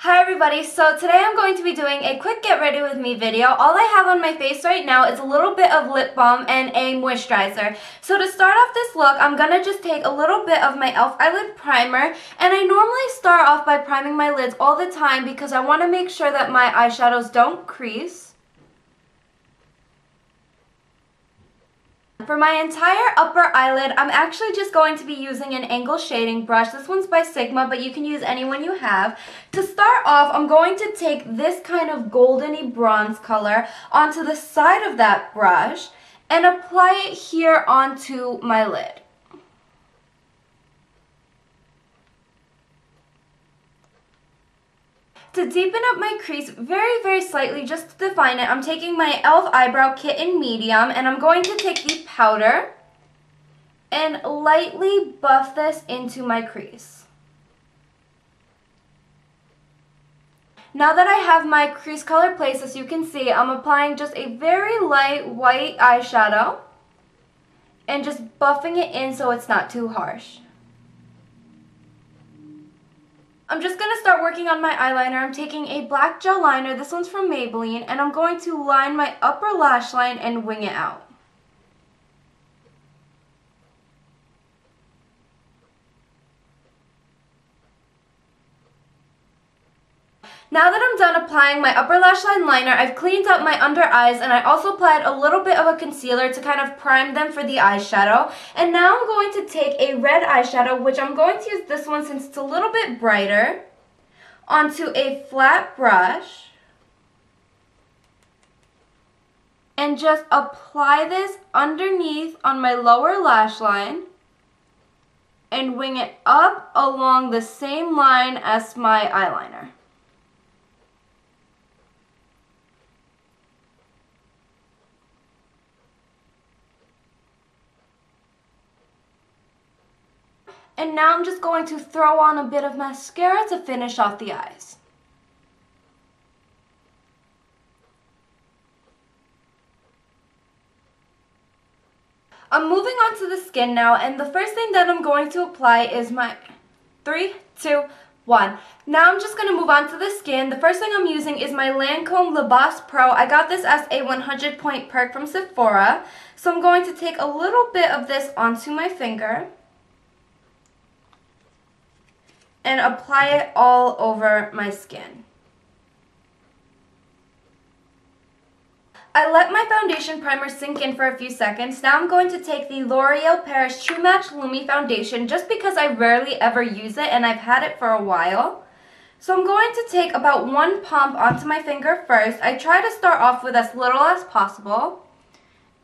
Hi everybody, so today I'm going to be doing a quick get ready with me video. All I have on my face right now is a little bit of lip balm and a moisturizer. So to start off this look, I'm going to just take a little bit of my e.l.f. eyelid primer, and I normally start off by priming my lids all the time because I want to make sure that my eyeshadows don't crease. For my entire upper eyelid, I'm actually just going to be using an angle shading brush. This one's by Sigma, but you can use any one you have. To start off, I'm going to take this kind of goldeny bronze color onto the side of that brush and apply it here onto my lid. To deepen up my crease very slightly, just to define it, I'm taking my e.l.f. Eyebrow Kit in medium, and I'm going to take the powder and lightly buff this into my crease. Now that I have my crease color placed, as you can see, I'm applying just a very light white eyeshadow and just buffing it in so it's not too harsh. I'm just going to start working on my eyeliner. I'm taking a black gel liner, this one's from Maybelline, and I'm going to line my upper lash line and wing it out. Now that I'm done applying my upper lash line liner, I've cleaned up my under eyes, and I also applied a little bit of a concealer to kind of prime them for the eyeshadow. And now I'm going to take a red eyeshadow, which I'm going to use this one since it's a little bit brighter, onto a flat brush. And just apply this underneath on my lower lash line and wing it up along the same line as my eyeliner. And now I'm just going to throw on a bit of mascara to finish off the eyes. I'm moving on to the skin now, and the first thing that I'm going to apply is my 3, 2, 1. Now I'm just going to move on to the skin. The first thing I'm using is my Lancome La Bosse Pro. I got this as a 100-point perk from Sephora. So I'm going to take a little bit of this onto my finger and apply it all over my skin. I let my foundation primer sink in for a few seconds. Now I'm going to take the L'Oreal Paris True Match Lumi Foundation just because I rarely ever use it and I've had it for a while. So I'm going to take about 1 pump onto my finger first. I try to start off with as little as possible,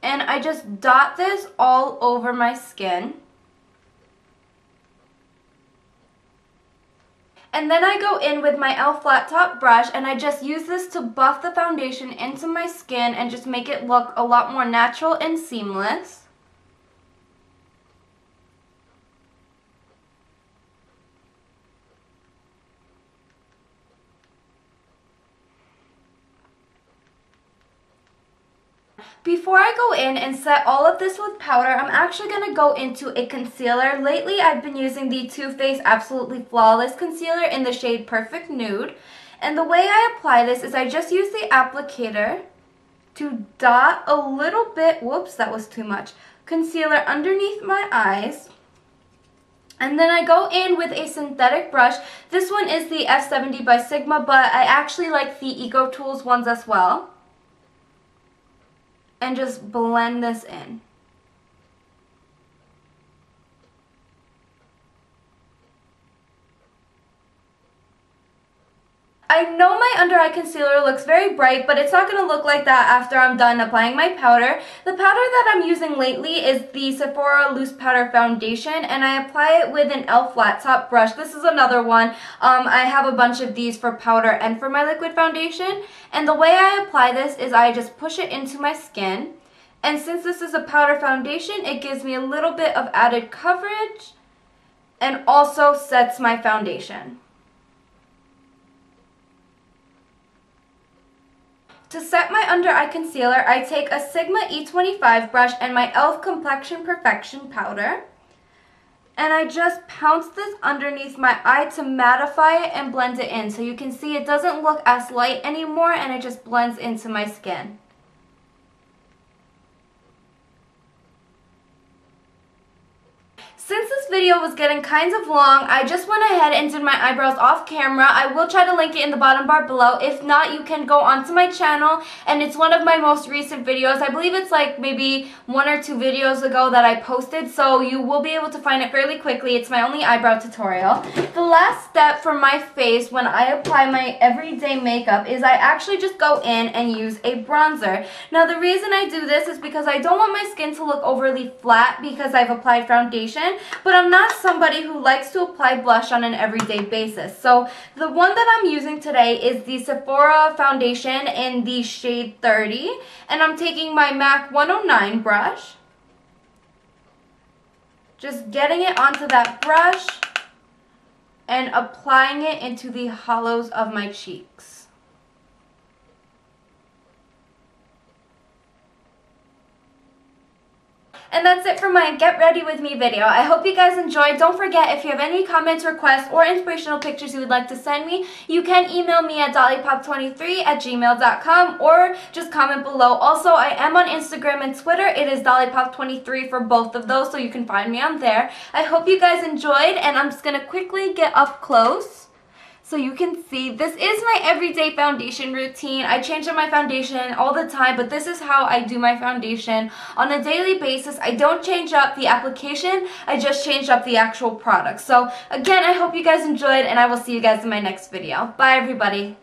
and I just dot this all over my skin. And then I go in with my e.l.f. flat top brush, and I just use this to buff the foundation into my skin and just make it look a lot more natural and seamless. Before I go in and set all of this with powder, I'm actually going to go into a concealer. Lately, I've been using the Too Faced Absolutely Flawless Concealer in the shade Perfect Nude. And the way I apply this is I just use the applicator to dot a little bit, whoops, that was too much, concealer underneath my eyes. And then I go in with a synthetic brush. This one is the F70 by Sigma, but I actually like the EcoTools ones as well. And just blend this in. I know my under eye concealer looks very bright, but it's not going to look like that after I'm done applying my powder. The powder that I'm using lately is the Sephora Loose Powder Foundation, and I apply it with an e.l.f. flat top brush. This is another one. I have a bunch of these for powder and for my liquid foundation. And the way I apply this is I just push it into my skin. And since this is a powder foundation, it gives me a little bit of added coverage and also sets my foundation. To set my under eye concealer, I take a Sigma E25 brush and my e.l.f. Complexion Perfection powder. And I just pounce this underneath my eye to mattify it and blend it in. So you can see it doesn't look as light anymore and it just blends into my skin. Since this video was getting kind of long, I just went ahead and did my eyebrows off camera. I will try to link it in the bottom bar below. If not, you can go onto my channel, and it's one of my most recent videos. I believe it's like maybe 1 or 2 videos ago that I posted, so you will be able to find it fairly quickly. It's my only eyebrow tutorial. The last step for my face when I apply my everyday makeup is I actually just go in and use a bronzer. Now the reason I do this is because I don't want my skin to look overly flat because I've applied foundation, but I'm not somebody who likes to apply blush on an everyday basis. So the one that I'm using today is the Sephora foundation in the shade 30, and I'm taking my MAC 109 brush, just getting it onto that brush and applying it into the hollows of my cheeks. And that's it for my Get Ready With Me video. I hope you guys enjoyed. Don't forget, if you have any comments, requests, or inspirational pictures you would like to send me, you can email me at dollypop23@gmail.com or just comment below. Also, I am on Instagram and Twitter. It is dollypop23 for both of those, so you can find me on there. I hope you guys enjoyed, and I'm just going to quickly get up close so you can see. This is my everyday foundation routine. I change up my foundation all the time, but this is how I do my foundation on a daily basis. I don't change up the application, I just change up the actual product. So again, I hope you guys enjoyed, and I will see you guys in my next video. Bye everybody.